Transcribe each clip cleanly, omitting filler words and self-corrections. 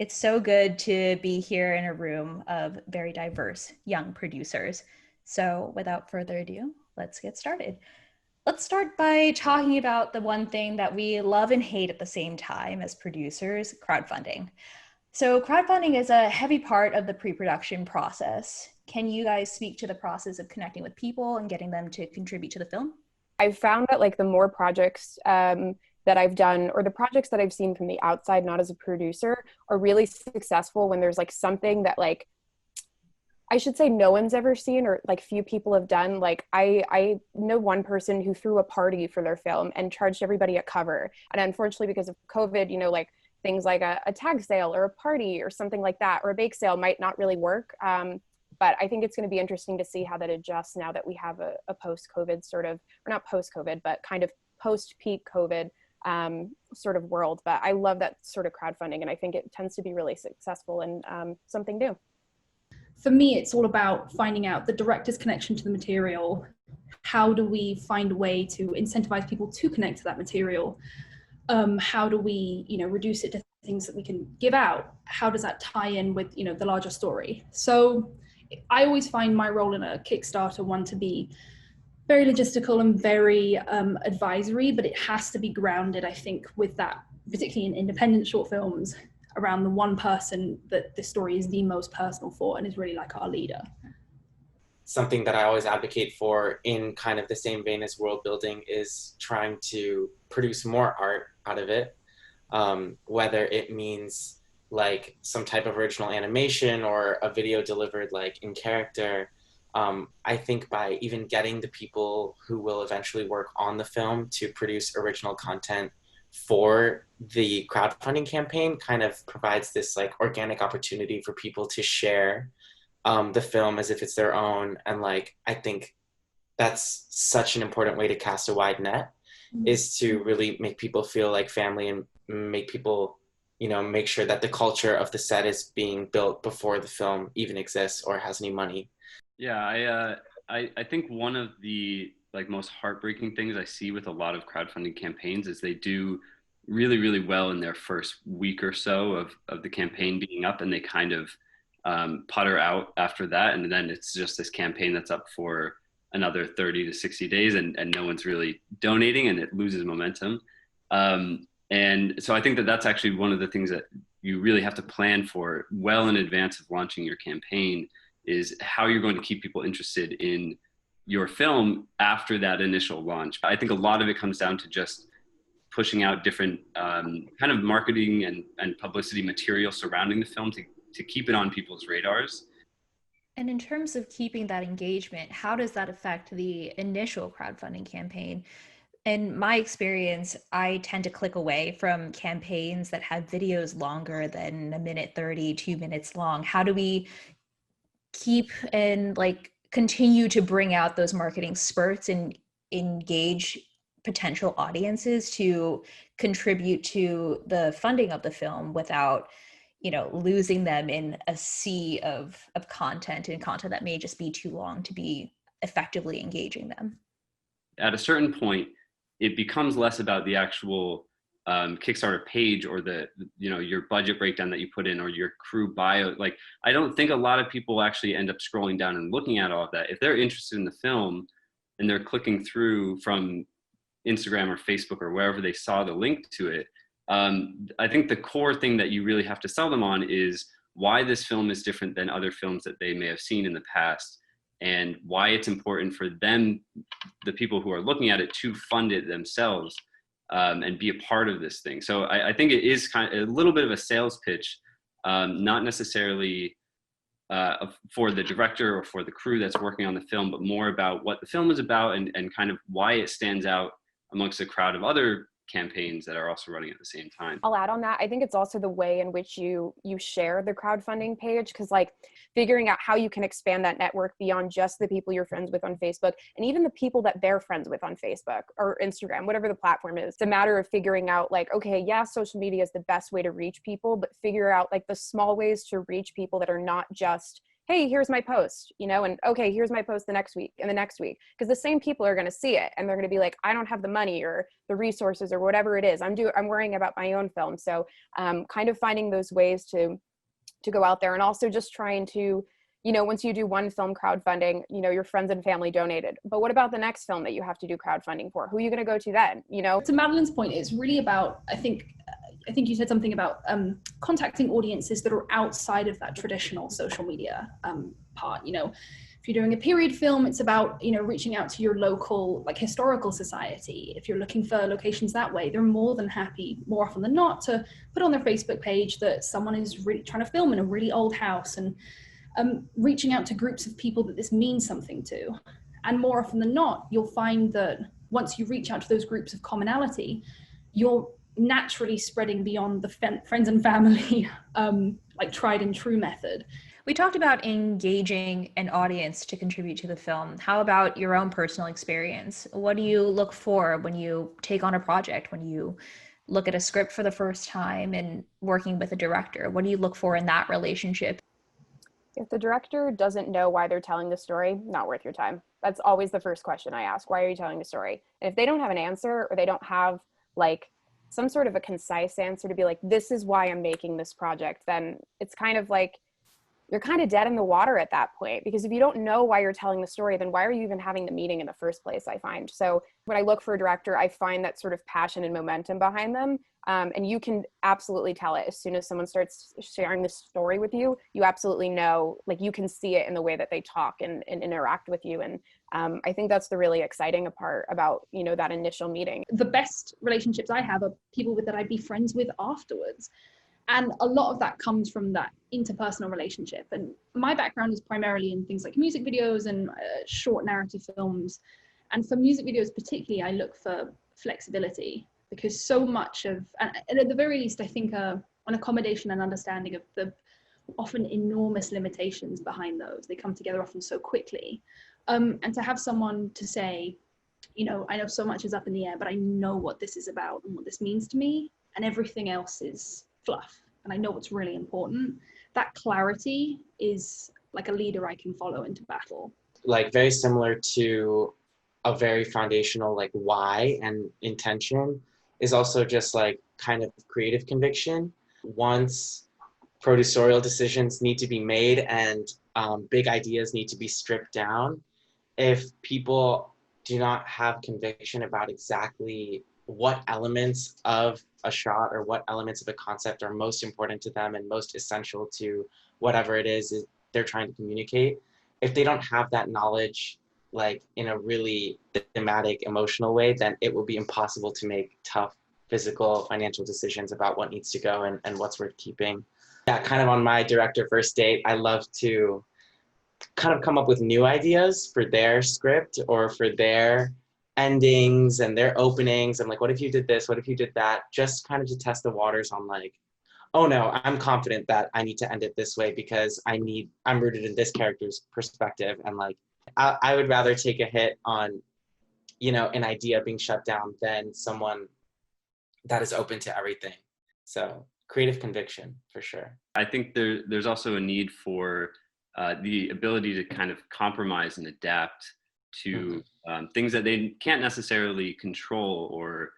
It's so good to be here in a room of very diverse young producers. So, without further ado, let's get started. Let's start by talking about the one thing that we love and hate at the same time as producers, crowdfunding. So, crowdfunding is a heavy part of the pre production process. Can you guys speak to the process of connecting with people and getting them to contribute to the film? I've found that like the more projects that I've done, or the projects that I've seen from the outside, not as a producer, are really successful when there's like something that like I should say no one's ever seen, or like few people have done. Like I know one person who threw a party for their film and charged everybody a cover. And unfortunately, because of COVID, like things like a tag sale or a party or something like that, or a bake sale might not really work. But I think it's going to be interesting to see how that adjusts now that we have a post-COVID sort of, or not post-COVID, but kind of post-peak COVID sort of world. But I love that sort of crowdfunding, and I think it tends to be really successful and something new. For me, it's all about finding out the director's connection to the material. How do we find a way to incentivize people to connect to that material? How do we, reduce it to things that we can give out? How does that tie in with, the larger story? So I always find my role in a Kickstarter one to be very logistical and very advisory, but it has to be grounded, I think, with that, particularly in independent short films, around the one person that the story is the most personal for and is really like our leader. Something that I always advocate for in kind of the same vein as world building is trying to produce more art out of it, whether it means like some type of original animation or a video delivered like in character. I think by even getting the people who will eventually work on the film to produce original content for the crowdfunding campaign kind of provides this like organic opportunity for people to share the film as if it's their own. And like, I think that's such an important way to cast a wide net, is to really make people feel like family and make people, make sure that the culture of the set is being built before the film even exists or has any money. Yeah, I think one of the like most heartbreaking things I see with a lot of crowdfunding campaigns is they do really, really well in their first week or so of the campaign being up, and they kind of putter out after that. And then it's just this campaign that's up for another 30 to 60 days and no one's really donating, and it loses momentum. And so I think that that's actually one of the things that you really have to plan for well in advance of launching your campaign, is how you're going to keep people interested in your film after that initial launch. I think a lot of it comes down to just pushing out different kind of marketing and publicity material surrounding the film to keep it on people's radars. And in terms of keeping that engagement, how does that affect the initial crowdfunding campaign? In my experience, I tend to click away from campaigns that have videos longer than a minute 30, 2 minutes long. How do we keep and like continue to bring out those marketing spurts and engage potential audiences to contribute to the funding of the film without, losing them in a sea of content and content that may just be too long to be effectively engaging them? At a certain point, it becomes less about the actual Kickstarter page or the your budget breakdown that you put in or your crew bio. Like, I don't think a lot of people actually end up scrolling down and looking at all of that. If they're interested in the film and they're clicking through from Instagram or Facebook or wherever they saw the link to it, I think the core thing that you really have to sell them on is why this film is different than other films that they may have seen in the past, and why it's important for them, the people who are looking at it, to fund it themselves and be a part of this thing. So I think it is kind of a little bit of a sales pitch, not necessarily for the director or for the crew that's working on the film, but more about what the film is about and kind of why it stands out amongst a crowd of other campaigns that are also running at the same time. I'll add on that. I think it's also the way in which you share the crowdfunding page, because like figuring out how you can expand that network beyond just the people you're friends with on Facebook and even the people that they're friends with on Facebook or Instagram, whatever the platform is. It's a matter of figuring out like, okay, yeah, social media is the best way to reach people, but figure out like the small ways to reach people that are not just hey, here's my post, and okay, here's my post the next week and the next week, because the same people are going to see it and they're going to be like, I don't have the money or the resources or whatever it is. I'm worrying about my own film. So kind of finding those ways to go out there, and also just trying to, once you do one film crowdfunding, your friends and family donated, but what about the next film that you have to do crowdfunding for? Who are you going to go to then? To Madeleine's point, it's really about, I think you said something about contacting audiences that are outside of that traditional social media part. If you're doing a period film, it's about, reaching out to your local, like, historical society. If you're looking for locations that way, they're more than happy, more often than not, to put on their Facebook page that someone is really trying to film in a really old house, and reaching out to groups of people that this means something to. And more often than not, you'll find that once you reach out to those groups of commonality, you're naturally spreading beyond the friends and family, like, tried and true method. We talked about engaging an audience to contribute to the film. How about your own personal experience? What do you look for when you take on a project, when you look at a script for the first time and working with a director? What do you look for in that relationship? If the director doesn't know why they're telling the story, not worth your time. That's always the first question I ask. Why are you telling the story? And if they don't have an answer, or they don't have like some sort of a concise answer to be like, this is why I'm making this project, then it's kind of like, you're kind of dead in the water at that point. Because if you don't know why you're telling the story, then why are you even having the meeting in the first place, I find. So when I look for a director, I find that sort of passion and momentum behind them. And you can absolutely tell it as soon as someone starts sharing this story with you. You absolutely know, like, you can see it in the way that they talk and interact with you. And I think that's the really exciting part about, that initial meeting. The best relationships I have are people that I'd be friends with afterwards. And a lot of that comes from that interpersonal relationship. And my background is primarily in things like music videos and short narrative films. And for music videos particularly, I look for flexibility, because so much of, and at the very least, I think an accommodation and understanding of the often enormous limitations behind those. They come together often so quickly. And to have someone to say, I know so much is up in the air, but I know what this is about and what this means to me, and everything else is fluff, and I know what's really important. That clarity is like a leader I can follow into battle. Like, very similar to a very foundational, like, why and intention is also just like kind of creative conviction. Once producerial decisions need to be made and big ideas need to be stripped down, if people do not have conviction about exactly what elements of a shot or what elements of a concept are most important to them and most essential to whatever it is they're trying to communicate, if they don't have that knowledge, like, in a really thematic, emotional way, then it will be impossible to make tough physical, financial decisions about what needs to go and what's worth keeping. Yeah, kind of on my director first date, I love to kind of come up with new ideas for their script or for their endings and their openings. I'm like, what if you did this? What if you did that? Just kind of to test the waters on, like, oh no, I'm confident that I need to end it this way because I'm rooted in this character's perspective. And like, I would rather take a hit on, an idea being shut down than someone that is open to everything. So creative conviction, for sure. I think there's also a need for the ability to kind of compromise and adapt to things that they can't necessarily control, or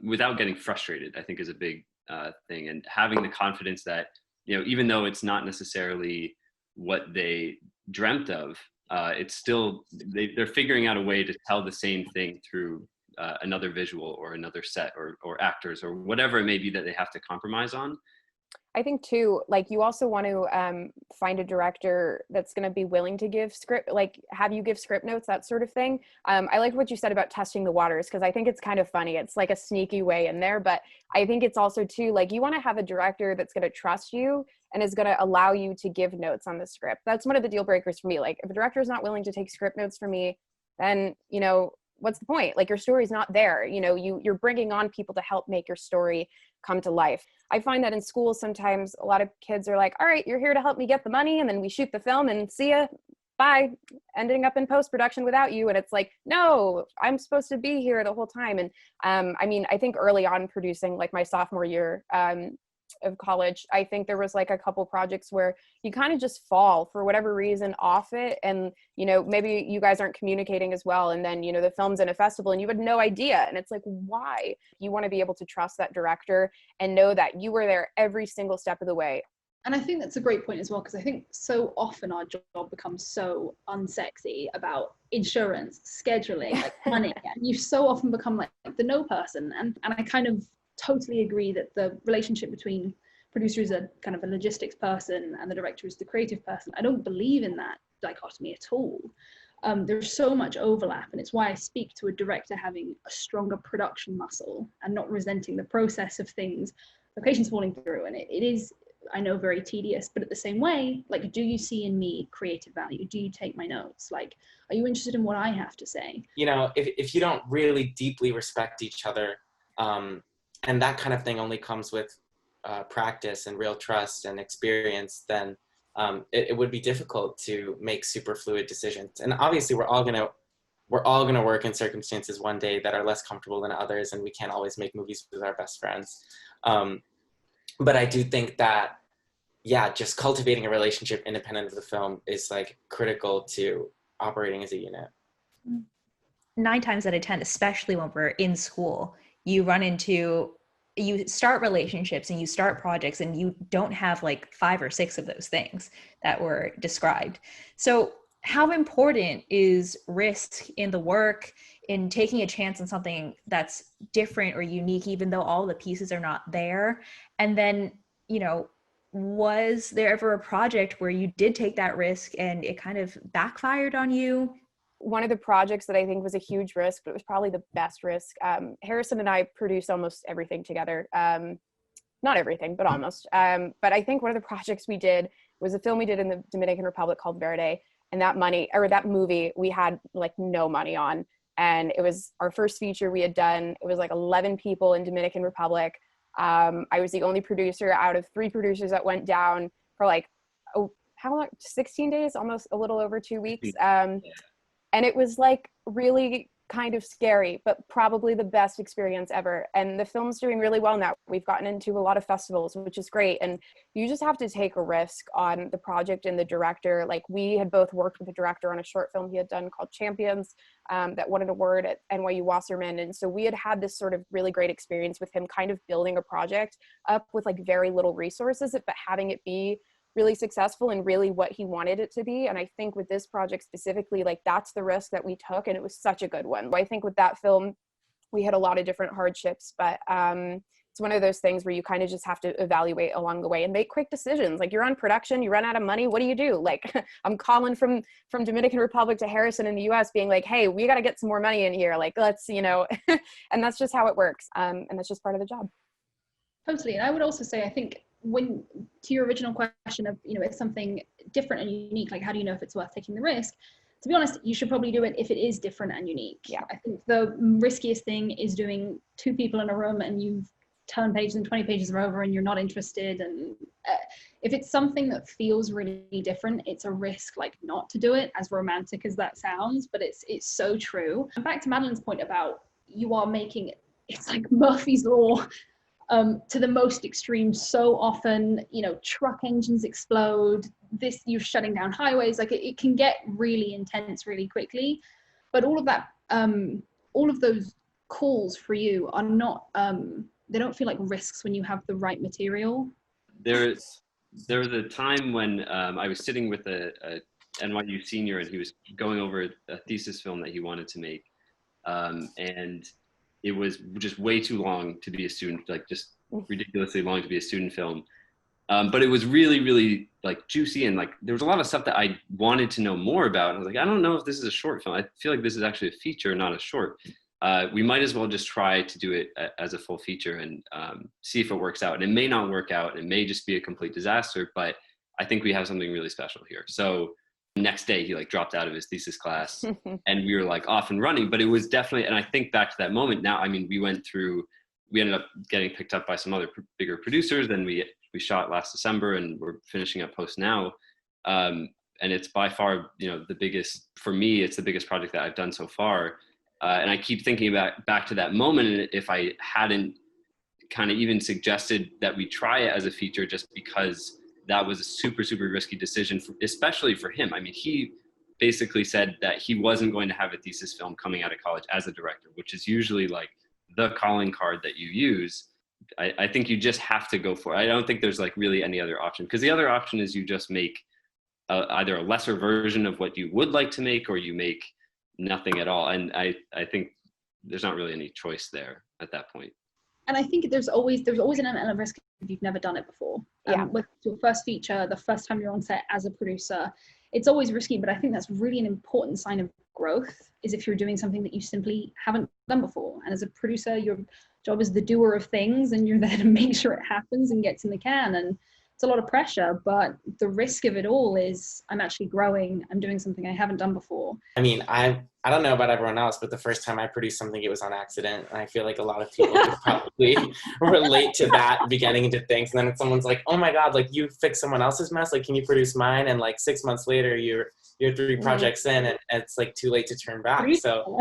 without getting frustrated, I think is a big thing. And having the confidence that, even though it's not necessarily what they dreamt of, it's still, they're figuring out a way to tell the same thing through another visual or another set or actors or whatever it may be that they have to compromise on. I think too, like, you also want to find a director that's going to be willing to give script, like have you give script notes, that sort of thing. I liked what you said about testing the waters, because I think it's kind of funny. It's like a sneaky way in there, but I think it's also too, like, you want to have a director that's going to trust you and is going to allow you to give notes on the script. That's one of the deal breakers for me. Like, if a director is not willing to take script notes for me, then, what's the point? Like, your story's not there. You're bringing on people to help make your story come to life. I find that in school, sometimes a lot of kids are like, all right, you're here to help me get the money, and then we shoot the film and see ya, bye, ending up in post-production without you. And it's like, no, I'm supposed to be here the whole time. And I think early on producing, like my sophomore year, of college, I think there was like a couple projects where you kind of just fall for whatever reason off it. And, you know, maybe you guys aren't communicating as well. And then, you know, the film's in a festival and you had no idea. And it's like, why? You want to be able to trust that director and know that you were there every single step of the way. And I think that's a great point as well, because I think so often our job becomes so unsexy about insurance, scheduling, like money. And you so often become like the no person. And I kind of totally agree that the relationship between producer is a kind of a logistics person and the director is the creative person. I don't believe in that dichotomy at all. There's so much overlap, and it's why I speak to a director having a stronger production muscle and not resenting the process of things, locations falling through. And it is, I know, very tedious, but at the same way, like, do you see in me creative value? Do you take my notes? Like, are you interested in what I have to say? You know, if you don't really deeply respect each other, and that kind of thing only comes with practice and real trust and experience, then it would be difficult to make super fluid decisions. And obviously we're all gonna work in circumstances one day that are less comfortable than others, and we can't always make movies with our best friends. But I do think that, yeah, just cultivating a relationship independent of the film is like critical to operating as a unit. 9 times out of 10, especially when we're in school, you start relationships and you start projects and you don't have like 5 or 6 of those things that were described. So how important is risk in the work, in taking a chance on something that's different or unique, even though all the pieces are not there? And then, you know, was there ever a project where you did take that risk and it kind of backfired on you? One of the projects that I think was a huge risk, but it was probably the best risk. Harrison and I produced almost everything together. Not everything, but almost. But I think one of the projects we did was a film we did in the Dominican Republic called Verde. And that movie we had like no money on. And it was our first feature we had done. It was like 11 people in Dominican Republic. I was the only producer out of 3 producers that went down for like, how long? 16 days, almost a little over 2 weeks. And it was like really kind of scary, but probably the best experience ever. And the film's doing really well now. We've gotten into a lot of festivals, which is great. And you just have to take a risk on the project and the director. Like, we had both worked with a director on a short film he had done called Champions, that won an award at NYU Wasserman. And so we had this sort of really great experience with him kind of building a project up with like very little resources, but having it be really successful and really what he wanted it to be. And I think with this project specifically, like, that's the risk that we took, and it was such a good one. I think with that film, we had a lot of different hardships, but it's one of those things where you kind of just have to evaluate along the way and make quick decisions. Like, you're on production, you run out of money, what do? Like, I'm calling from Dominican Republic to Harrison in the US being like, hey, we got to get some more money in here. Like, let's, you know, and that's just how it works. And that's just part of the job. Totally. And I would also say, I think, when, to your original question of, you know, it's something different and unique, like, how do you know if it's worth taking the risk? To be honest, you should probably do it if it is different and unique. Yeah. I think the riskiest thing is doing 2 people in a room and you've turned pages and 20 pages are over and you're not interested. And if it's something that feels really different, it's a risk, like, not to do it, as romantic as that sounds, but it's so true. And back to Madeleine's point about, you are making, it's like Murphy's Law, to the most extreme. So often, you know, truck engines explode, you're shutting down highways, like it can get really intense really quickly. But all of that, all of those calls for you are not, they don't feel like risks when you have the right material. There was a time when I was sitting with a NYU senior, and he was going over a thesis film that he wanted to make, and it was just way too long to be a student, like just ridiculously long to be a student film. But it was really, really like juicy, and like there was a lot of stuff that I wanted to know more about. And I was like, I don't know if this is a short film. I feel like this is actually a feature, not a short. We might as well just try to do it as a full feature and see if it works out. And it may not work out. It may just be a complete disaster, but I think we have something really special here. So next day he like dropped out of his thesis class and we were like off and running. But it was definitely, and I think back to that moment now, I mean, we ended up getting picked up by some other bigger producers. Then we shot last December and we're finishing up post now. And it's by far, you know, the biggest, for me, it's the biggest project that I've done so far. And I keep thinking back to that moment. And if I hadn't kind of even suggested that we try it as a feature just because that was a super, super risky decision, especially for him. I mean, he basically said that he wasn't going to have a thesis film coming out of college as a director, which is usually like the calling card that you use. I think you just have to go for it. I don't think there's like really any other option, because the other option is you just make either a lesser version of what you would like to make, or you make nothing at all. And I think there's not really any choice there at that point. And I think there's always an element of risk if you've never done it before. With your first feature, the first time you're on set as a producer, it's always risky, but I think that's really an important sign of growth, is if you're doing something that you simply haven't done before. And as a producer, your job is the doer of things, and you're there to make sure it happens and gets in the can. And it's a lot of pressure, but the risk of it all is I'm actually growing. I'm doing something I haven't done before. I mean, I don't know about everyone else, but the first time I produced something, it was on accident. And I feel like a lot of people could probably relate to that, beginning into things. And then someone's like, oh my God, like you fixed someone else's mess. Like, can you produce mine? And like 6 months later, you're 3 projects in, and it's like too late to turn back. So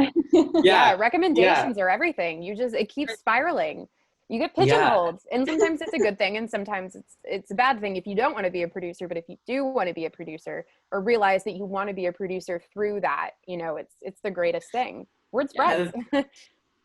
yeah, recommendations are everything. It keeps spiraling. You get pigeonholed, and sometimes it's a good thing, and sometimes it's a bad thing if you don't want to be a producer. But if you do want to be a producer, or realize that you want to be a producer through that, it's the greatest thing. Word spreads.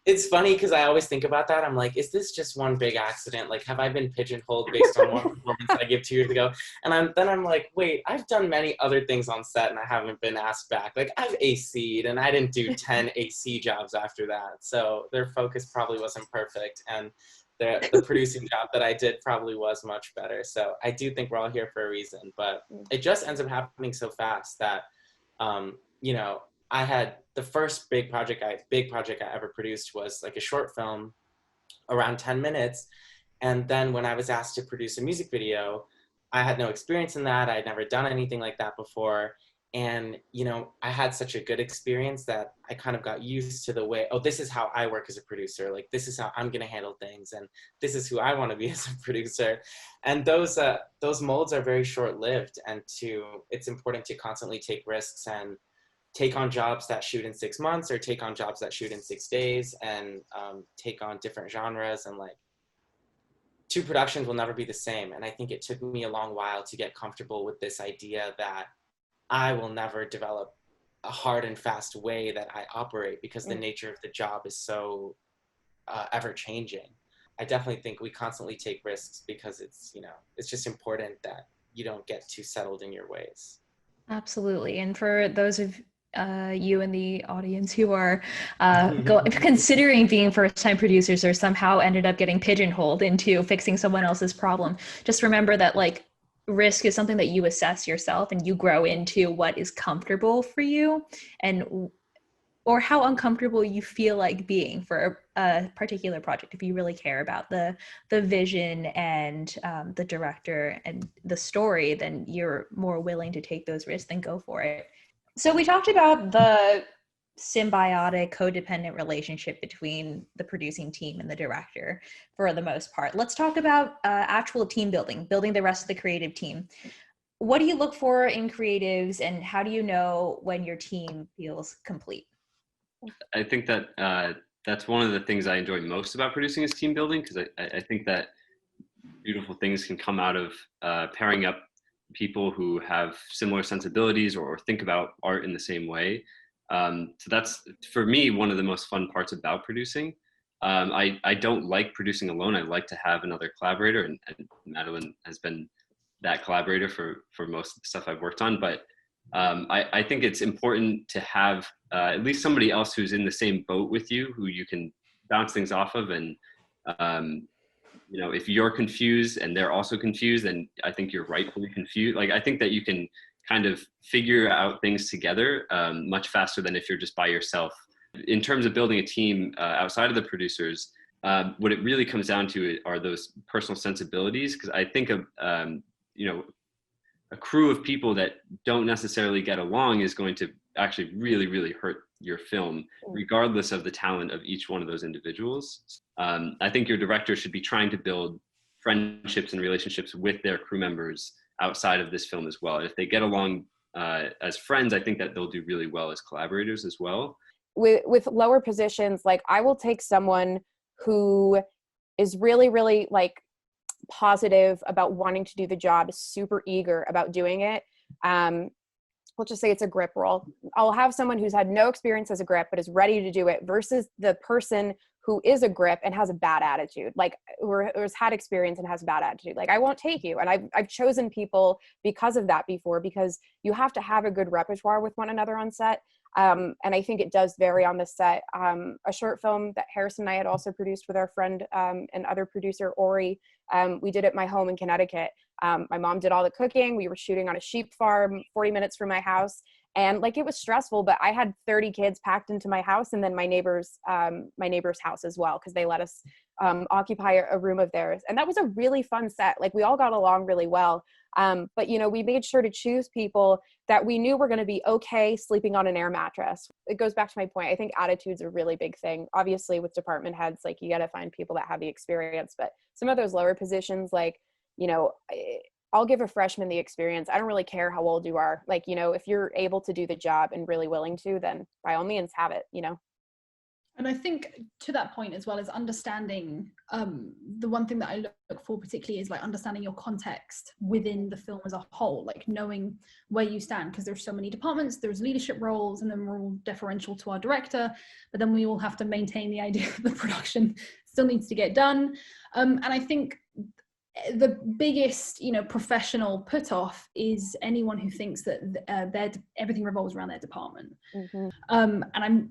It's funny because I always think about that. I'm like, is this just one big accident? Like, have I been pigeonholed based on one performance that I gave 2 years ago? And I'm like, wait, I've done many other things on set and I haven't been asked back. Like, I've AC'd and I didn't do 10 AC jobs after that. So their focus probably wasn't perfect. And the producing job that I did probably was much better. So I do think we're all here for a reason. But it just ends up happening so fast that, I had the first big project I ever produced was like a short film around 10 minutes. And then when I was asked to produce a music video, I had no experience in that. I had never done anything like that before. And, I had such a good experience that I kind of got used to the way, oh, this is how I work as a producer. Like, this is how I'm going to handle things. And this is who I want to be as a producer. And those molds are very short-lived. And it's important to constantly take risks and take on jobs that shoot in 6 months, or take on jobs that shoot in 6 days, and take on different genres. And like, 2 productions will never be the same. And I think it took me a long while to get comfortable with this idea that I will never develop a hard and fast way that I operate, because the nature of the job is so ever changing. I definitely think we constantly take risks because it's just important that you don't get too settled in your ways. Absolutely. And for those of you in the audience who are considering being first-time producers, or somehow ended up getting pigeonholed into fixing someone else's problem, just remember that like risk is something that you assess yourself, and you grow into what is comfortable for you, or how uncomfortable you feel like being for a particular project. If you really care about the vision and the director and the story, then you're more willing to take those risks and go for it. So we talked about the symbiotic, codependent relationship between the producing team and the director for the most part. Let's talk about actual team building the rest of the creative team. What do you look for in creatives, and how do you know when your team feels complete? I think that that's one of the things I enjoy most about producing is team building, because I think that beautiful things can come out of pairing up people who have similar sensibilities or think about art in the same way. So that's, for me, one of the most fun parts about producing. I don't like producing alone. I like to have another collaborator, and Madeleine has been that collaborator for most of the stuff I've worked on. But I think it's important to have at least somebody else who's in the same boat with you, who you can bounce things off of. And if you're confused and they're also confused, then I think you're rightfully confused. Like, I think that you can kind of figure out things together much faster than if you're just by yourself. In terms of building a team outside of the producers, what it really comes down to are those personal sensibilities. Because I think of, a crew of people that don't necessarily get along is going to actually really, really hurt your film, regardless of the talent of each one of those individuals. I think your director should be trying to build friendships and relationships with their crew members outside of this film as well. If they get along as friends, I think that they'll do really well as collaborators as well. With lower positions, like, I will take someone who is really, really like positive about wanting to do the job, is super eager about doing it. We'll just say it's a grip role. I'll have someone who's had no experience as a grip, but is ready to do it, versus the person who is a grip and has a bad attitude, like, or has had experience and has a bad attitude. Like, I won't take you. And I've chosen people because of that before, because you have to have a good repertoire with one another on set. And I think it does vary on the set. A short film that Harrison and I had also produced with our friend and other producer, Ori, we did at my home in Connecticut. My mom did all the cooking. We were shooting on a sheep farm 40 minutes from my house. And like, it was stressful, but I had 30 kids packed into my house, and then my neighbor's house as well, because they let us occupy a room of theirs. And that was a really fun set. Like, we all got along really well. But, you know, we made sure to choose people that we knew were going to be okay sleeping on an air mattress. It goes back to my point. I think attitude's a really big thing. Obviously, with department heads, like, you got to find people that have the experience. But some of those lower positions, like, you know, I'll give a freshman the experience. I don't really care how old you are. Like, you know, if you're able to do the job and really willing to, then by all means have it, you know. And I think to that point as well, is understanding, the one thing that I look for particularly is like understanding your context within the film as a whole, like knowing where you stand, because there's so many departments, there's leadership roles, and then we're all deferential to our director, but then we all have to maintain the idea that the production still needs to get done. And I think the biggest, you know, professional put off is anyone who thinks that everything revolves around their department. And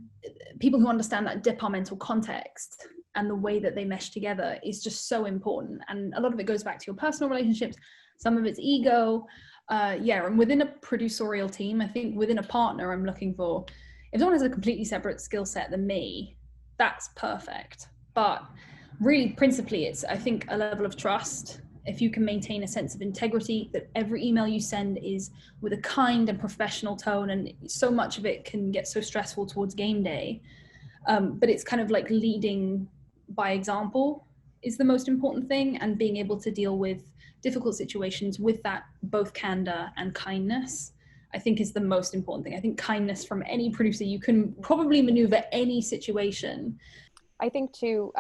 people who understand that departmental context and the way that they mesh together is just so important. And a lot of it goes back to your personal relationships. Some of it's ego. And within a producerial team, I think within a partner, I'm looking for, if someone has a completely separate skill set than me, that's perfect. But really, principally, it's, I think, a level of trust. If you can maintain a sense of integrity, that every email you send is with a kind and professional tone, and so much of it can get so stressful towards game day. But it's kind of like leading by example is the most important thing, and being able to deal with difficult situations with that both candor and kindness, I think, is the most important thing. I think kindness from any producer, you can probably maneuver any situation. I think too,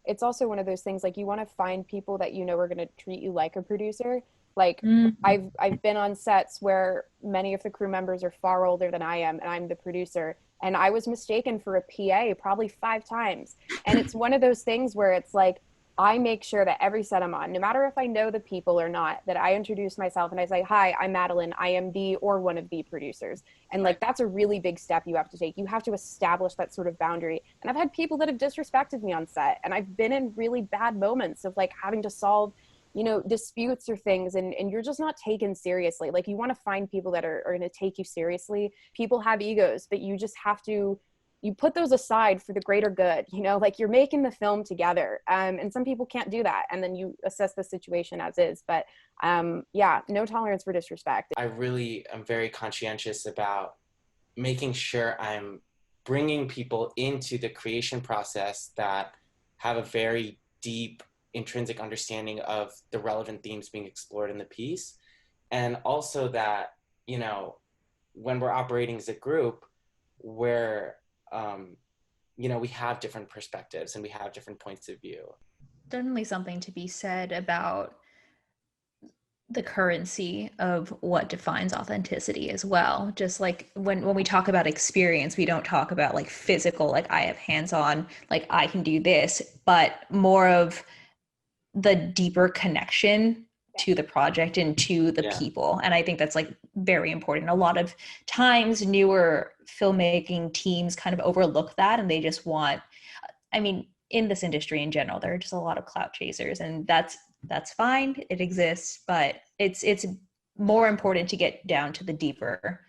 it's also one of those things, like, you want to find people that you know are going to treat you like a producer. Like, I've been on sets where many of the crew members are far older than I am, and I'm the producer, and I was mistaken for a PA probably 5 times. And it's one of those things where it's like, I make sure that every set I'm on, no matter if I know the people or not, that I introduce myself and I say, hi, I'm Madeleine. I am the, or one of the producers. And like, that's a really big step you have to take. You have to establish that sort of boundary. And I've had people that have disrespected me on set, and I've been in really bad moments of like having to solve, you know, disputes or things, and you're just not taken seriously. Like, you want to find people that are going to take you seriously. People have egos, but you just have to, you put those aside for the greater good, you know, like, you're making the film together. And some people can't do that. And then you assess the situation as is. But yeah, no tolerance for disrespect. I really am very conscientious about making sure I'm bringing people into the creation process that have a very deep intrinsic understanding of the relevant themes being explored in the piece. And also that, you know, when we're operating as a group, where you know, we have different perspectives and we have different points of view. Definitely something to be said about the currency of what defines authenticity as well. Just like when we talk about experience, we don't talk about like physical, like I have hands-on, like I can do this, but more of the deeper connection to the project and to the people. And I think that's like very important. A lot of times newer filmmaking teams kind of overlook that, and they just want, I mean, in this industry in general, there are just a lot of clout chasers, and that's fine. It exists, but it's more important to get down to the deeper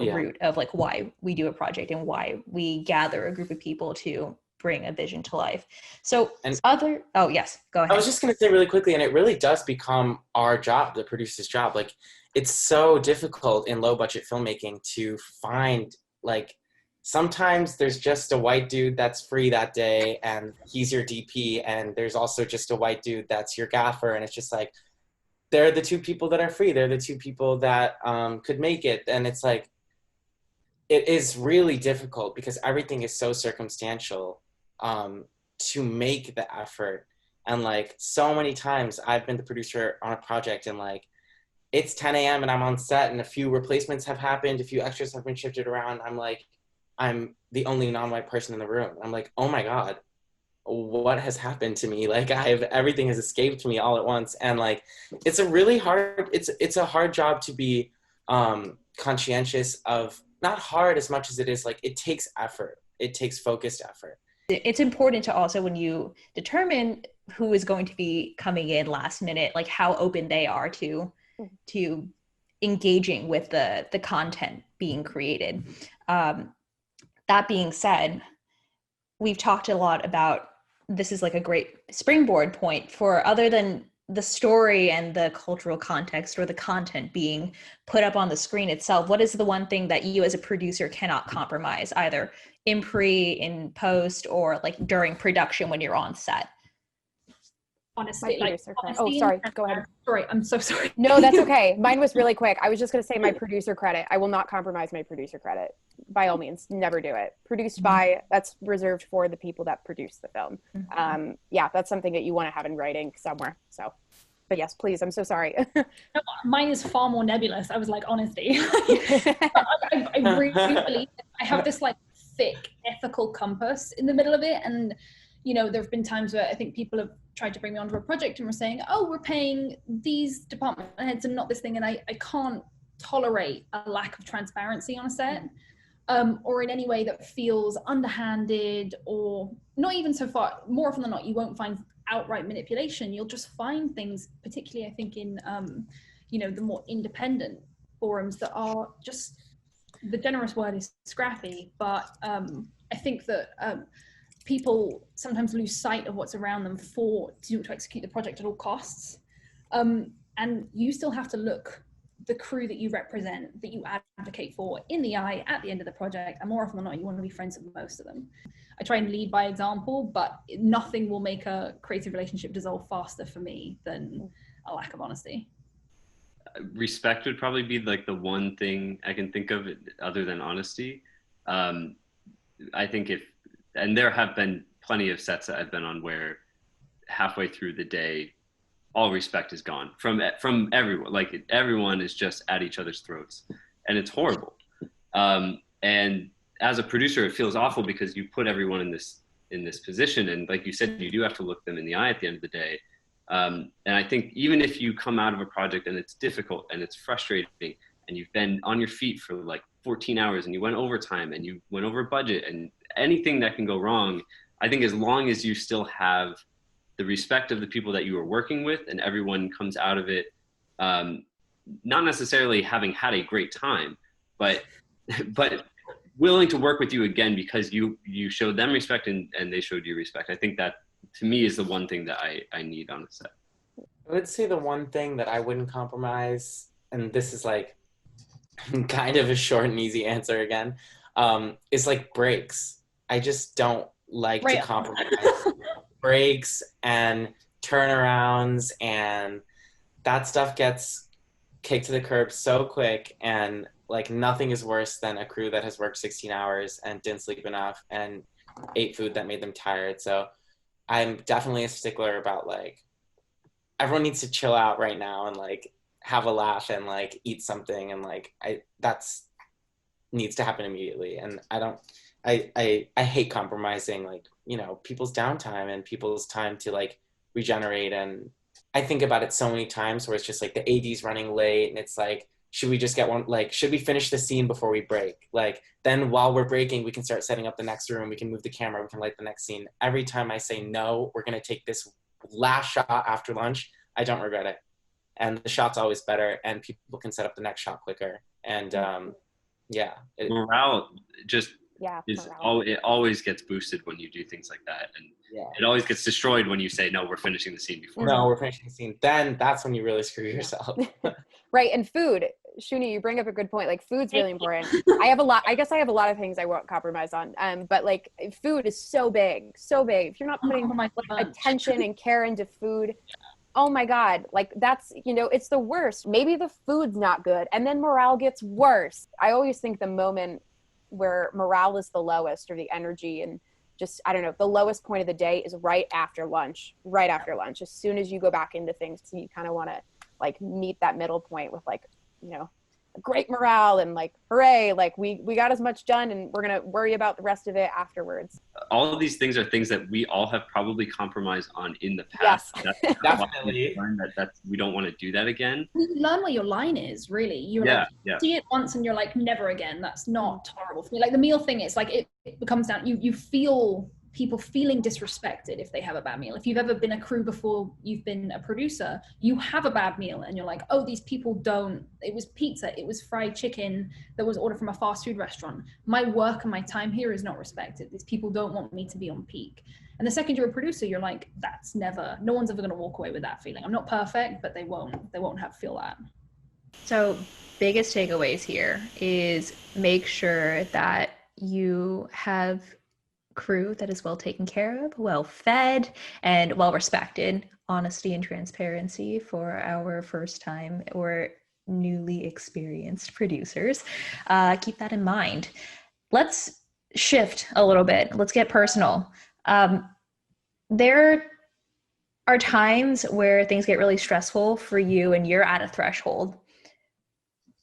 root of like why we do a project and why we gather a group of people to bring a vision to life. So oh yes, go ahead. I was just going to say really quickly, and it really does become our job, the producer's job. Like, it's so difficult in low budget filmmaking to find, like, sometimes there's just a white dude that's free that day and he's your DP, and there's also just a white dude that's your gaffer, and it's just like, they're the 2 people that are free. They're the 2 people that could make it. And it's like, it is really difficult because everything is so circumstantial to make the effort And like so many times I've been the producer on a project and like it's 10 a.m. and I'm on set and a few replacements have happened, a few extras have been shifted around. I'm like, I'm the only non-white person in the room. I'm like, oh my God, what has happened to me? Like everything has escaped me all at once. And like, it's a really hard, it's a hard job to be conscientious of, not hard as much as it is like, it takes effort. It takes focused effort. It's important to also, when you determine who is going to be coming in last minute, like how open they are to engaging with the content being created. That being said, we've talked a lot about, this is like a great springboard point for, other than the story and the cultural context or the content being put up on the screen itself, what is the one thing that you as a producer cannot compromise, either in pre, in post, or like during production when you're on set? Honestly, oh, sorry, go ahead. Sorry, I'm so sorry. No, that's okay. Mine was really quick. I was just going to say my producer credit. I will not compromise my producer credit. By all means, never do it. Produced by, that's reserved for the people that produce the film. Yeah, that's something that you want to have in writing somewhere. So, but yes, please, I'm so sorry. Mine is far more nebulous. I was like, honesty. I really believe I have this like thick ethical compass in the middle of it. And, you know, there have been times where I think people have tried to bring me onto a project and were saying, oh, we're paying these department heads and not this thing. And I can't tolerate a lack of transparency on a set, or in any way that feels underhanded, or not even so far. More often than not, you won't find outright manipulation. You'll just find things, particularly I think in, you know, the more independent forums that are just, the generous word is scrappy, but I think that people sometimes lose sight of what's around them to execute the project at all costs. And you still have to look the crew that you represent, that you advocate for, in the eye at the end of the project. And more often than not, you want to be friends with most of them. I try and lead by example, but nothing will make a creative relationship dissolve faster for me than a lack of honesty. Respect would probably be like the one thing I can think of other than honesty. I think and there have been plenty of sets that I've been on where halfway through the day, all respect is gone from everyone. Like everyone is just at each other's throats, and it's horrible. And as a producer, it feels awful because you put everyone in this position, and like you said, you do have to look them in the eye at the end of the day. And I think even if you come out of a project and it's difficult and it's frustrating, and you've been on your feet for like 14 hours and you went overtime and you went over budget and anything that can go wrong, I think as long as you still have the respect of the people that you are working with, and everyone comes out of it, not necessarily having had a great time, but willing to work with you again because you showed them respect and they showed you respect. I think that to me is the one thing that I need on a set. I would say the one thing that I wouldn't compromise, and this is like kind of a short and easy answer again, is like breaks. I just don't like to compromise breaks and turnarounds, and that stuff gets kicked to the curb so quick. And like nothing is worse than a crew that has worked 16 hours and didn't sleep enough and ate food that made them tired. So I'm definitely a stickler about like everyone needs to chill out right now and like have a laugh and like eat something, and like that's needs to happen immediately. And I hate compromising, like, you know, people's downtime and people's time to like regenerate. And I think about it so many times where it's just like the AD's running late and it's like, should we just get one, like, should we finish the scene before we break? Like, then while we're breaking, we can start setting up the next room. We can move the camera. We can light the next scene. Every time I say, no, we're going to take this last shot after lunch, I don't regret it. And the shot's always better and people can set up the next shot quicker. And yeah. Morale just morale. It always gets boosted when you do things like that. And it always gets destroyed when you say, no, we're finishing the scene before. No, we're finishing the scene. Then that's when you really screw yourself. Right. And food, Shuni, you bring up a good point. Like food's really important. I guess I have a lot of things I won't compromise on. But like food is so big. If you're not putting attention and care into food, oh my God, like that's, you know, it's the worst. Maybe the food's not good and then morale gets worse. I always think the moment where morale is the lowest, or the energy and just, I don't know, the lowest point of the day is right after lunch. As soon as you go back into things, you kind of want to like meet that middle point with like, you know, great morale and like, hooray, like we got as much done and we're going to worry about the rest of it afterwards. All of these things are things that we all have probably compromised on in the past. Yes. That's Definitely. that we don't want to do that again. You learn where your line is, really. You see it once and you're like, never again. That's not tolerable for me. Like the meal thing, it's like it becomes down, you feel people feeling disrespected if they have a bad meal. If you've ever been a crew before you've been a producer, you have a bad meal and you're like, oh, these people don't, it was pizza, it was fried chicken that was ordered from a fast food restaurant. My work and my time here is not respected. These people don't want me to be on peak. And the second you're a producer, you're like, that's never, no one's ever going to walk away with that feeling. I'm not perfect, but they won't feel that. So biggest takeaways here is make sure that you have crew that is well taken care of, well fed, and well respected. Honesty and transparency for our first time or newly experienced producers. Keep that in mind. Let's shift a little bit. Let's get personal. There are times where things get really stressful for you and you're at a threshold.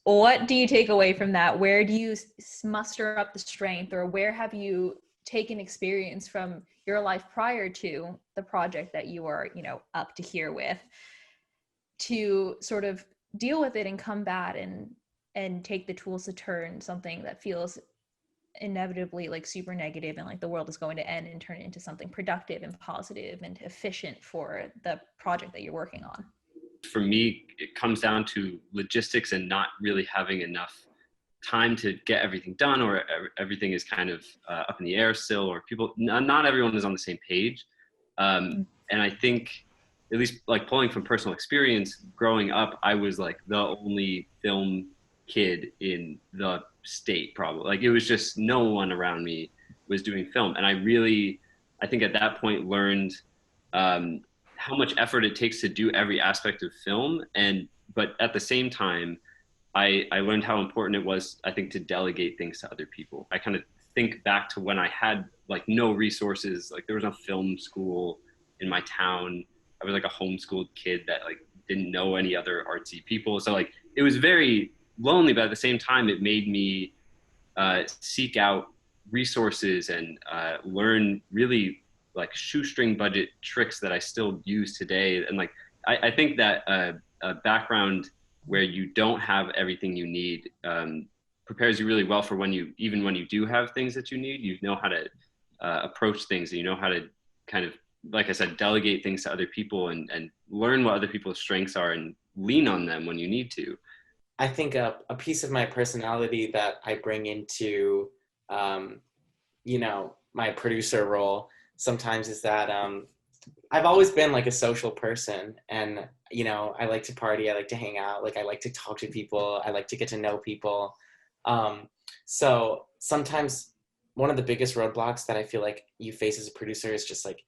What do you take away from that? Where do you muster up the strength, or where have you taken experience from your life prior to the project that you are, you know, up to here with, to sort of deal with it and combat and take the tools to turn something that feels inevitably like super negative and like the world is going to end and turn it into something productive and positive and efficient for the project that you're working on? For me, it comes down to logistics and not really having enough time to get everything done, or everything is kind of up in the air still, or people, not everyone is on the same page. And I think, at least like pulling from personal experience, growing up, I was like the only film kid in the state, probably. Like it was just no one around me was doing film. And I think at that point learned how much effort it takes to do every aspect of film. But at the same time, I learned how important it was, I think, to delegate things to other people. I kind of think back to when I had like no resources, like there was no film school in my town. I was like a homeschooled kid that like didn't know any other artsy people. So like it was very lonely, but at the same time, it made me seek out resources and learn really like shoestring budget tricks that I still use today. And like, I think that a background where you don't have everything you need prepares you really well for when you do have things that you need. You know how to approach things, and you know how to kind of, like I said, delegate things to other people and learn what other people's strengths are and lean on them when you need to. I think a piece of my personality that I bring into, you know, my producer role sometimes is that I've always been like a social person, and, you know, I like to party, I like to hang out, like I like to talk to people, I like to get to know people. So sometimes one of the biggest roadblocks that I feel like you face as a producer is just like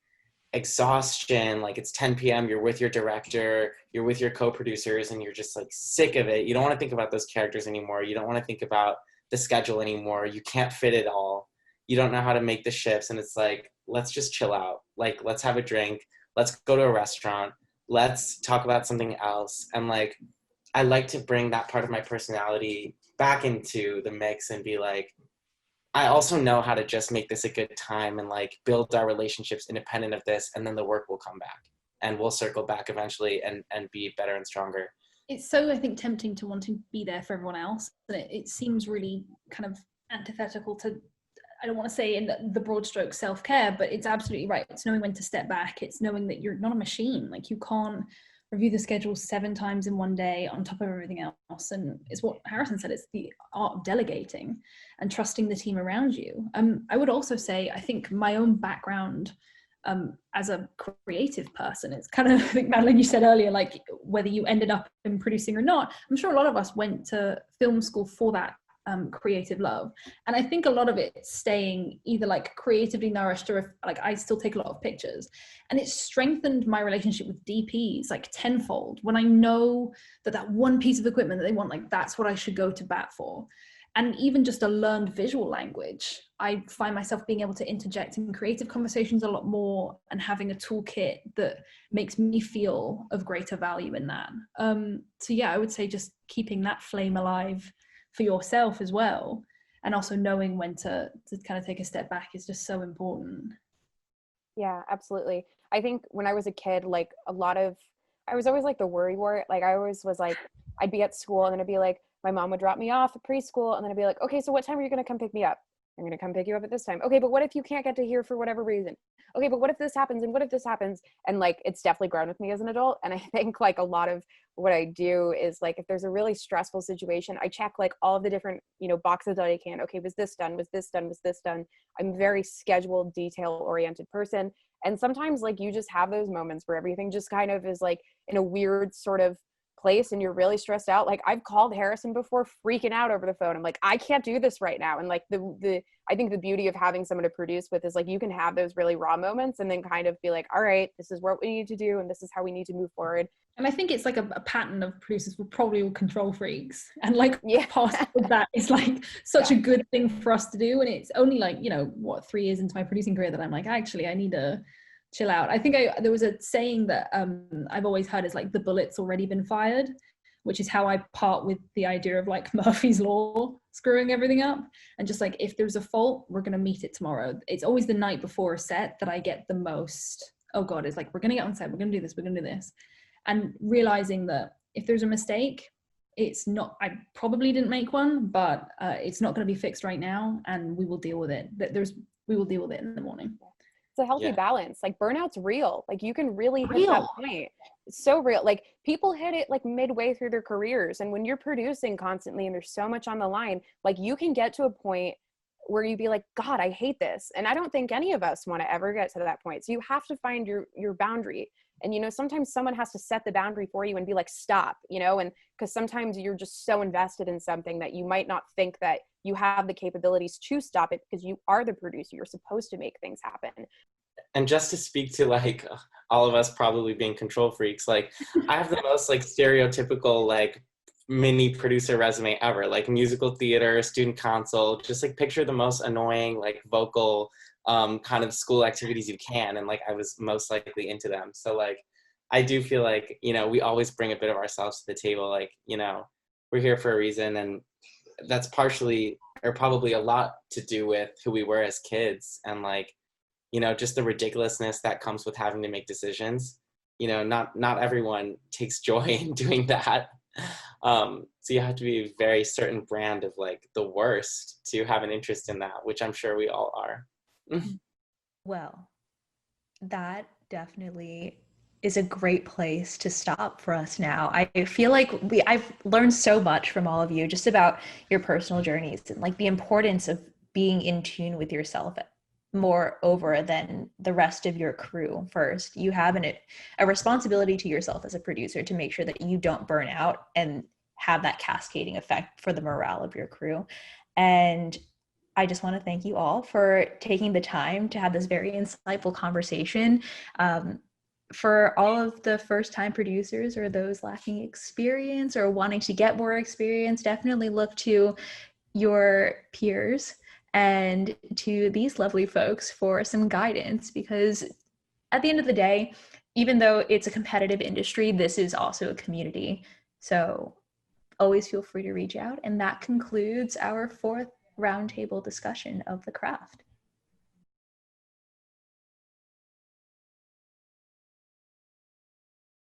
exhaustion. Like it's 10 p.m., you're with your director, you're with your co-producers, and you're just like sick of it. You don't want to think about those characters anymore. You don't want to think about the schedule anymore. You can't fit it all. You don't know how to make the shifts. And it's like, let's just chill out. Like, let's have a drink. Let's go to a restaurant. Let's talk about something else. And like, I like to bring that part of my personality back into the mix and be like, I also know how to just make this a good time and like build our relationships independent of this. And then the work will come back and we'll circle back eventually and be better and stronger. It's so, I think, tempting to want to be there for everyone else. And it seems really kind of antithetical to, I don't want to say in the broad stroke self-care, but it's absolutely right. It's knowing when to step back. It's knowing that you're not a machine. Like you can't review the schedule 7 times in one day on top of everything else. And it's what Harrison said, it's the art of delegating and trusting the team around you. I would also say, I think my own background as a creative person, it's kind of, I think, Madeleine, you said earlier, like whether you ended up in producing or not, I'm sure a lot of us went to film school for that creative love. And I think a lot of it staying either like creatively nourished, or if like I still take a lot of pictures, and it's strengthened my relationship with DPs like tenfold when I know that one piece of equipment that they want, like that's what I should go to bat for. and even just a learned visual language. I find myself being able to interject in creative conversations a lot more, and having a toolkit that makes me feel of greater value in that. So yeah, I would say just keeping that flame alive for yourself as well, and also knowing when to kind of take a step back is just so important. Yeah, absolutely. I think when I was a kid, like I was always like the worry wart. Like I always was like, I'd be at school and then it'd be like, my mom would drop me off at preschool and then I'd be like, okay, so what time are you going to come pick me up? I'm going to come pick you up at this time. Okay, but what if you can't get to here for whatever reason? Okay, but what if this happens and what if this happens? And like, it's definitely grown with me as an adult. And I think like a lot of what I do is like, if there's a really stressful situation, I check like all of the different, boxes that I can. Okay, was this done? Was this done? Was this done? I'm a very scheduled, detail oriented person. And sometimes like you just have those moments where everything just kind of is like in a weird sort of place and you're really stressed out. Like I've called Harrison before freaking out over the phone. I'm like, I can't do this right now. And like I think the beauty of having someone to produce with is like you can have those really raw moments and then kind of be like, all right, this is what we need to do and this is how we need to move forward. And I think it's like a pattern of producers were probably all control freaks, and like Yeah. part of that is like such a good thing for us to do. And it's only like 3 years into my producing career that I'm like, actually I need to chill out. I think there was a saying that I've always heard is like the bullet's already been fired, which is how I part with the idea of like Murphy's Law screwing everything up. And just like, if there's a fault, we're going to meet it tomorrow. It's always the night before a set that I get the most, oh God, it's like, we're going to get on set, we're going to do this, we're going to do this. And realizing that if there's a mistake, it's not, I probably didn't make one, but it's not going to be fixed right now and we will deal with it. We will deal with it in the morning. It's a healthy balance. Like burnout's real. Like you can really hit that point. It's so real. Like people hit it like midway through their careers. And when you're producing constantly and there's so much on the line, like you can get to a point where you be like, God, I hate this. And I don't think any of us want to ever get to that point. So you have to find your boundary. And, sometimes someone has to set the boundary for you and be like, stop, and because sometimes you're just so invested in something that you might not think that you have the capabilities to stop it because you are the producer. You're supposed to make things happen. And just to speak to like all of us probably being control freaks, like I have the most like stereotypical like mini producer resume ever, like musical theater, student council, just like picture the most annoying like vocal kind of school activities you can, and like I was most likely into them. So like I do feel like we always bring a bit of ourselves to the table, like we're here for a reason, and that's partially or probably a lot to do with who we were as kids, and like just the ridiculousness that comes with having to make decisions. Not everyone takes joy in doing that. So you have to be a very certain brand of like the worst to have an interest in that, which I'm sure we all are. Well, that definitely is a great place to stop for us now. I feel like I've learned so much from all of you just about your personal journeys and like the importance of being in tune with yourself more over than the rest of your crew. First, you have a responsibility to yourself as a producer to make sure that you don't burn out and have that cascading effect for the morale of your crew. And I just want to thank you all for taking the time to have this very insightful conversation. For all of the first-time producers or those lacking experience or wanting to get more experience, definitely look to your peers and to these lovely folks for some guidance, because at the end of the day, even though it's a competitive industry, this is also a community. So always feel free to reach out. And that concludes our 4th roundtable discussion of the craft.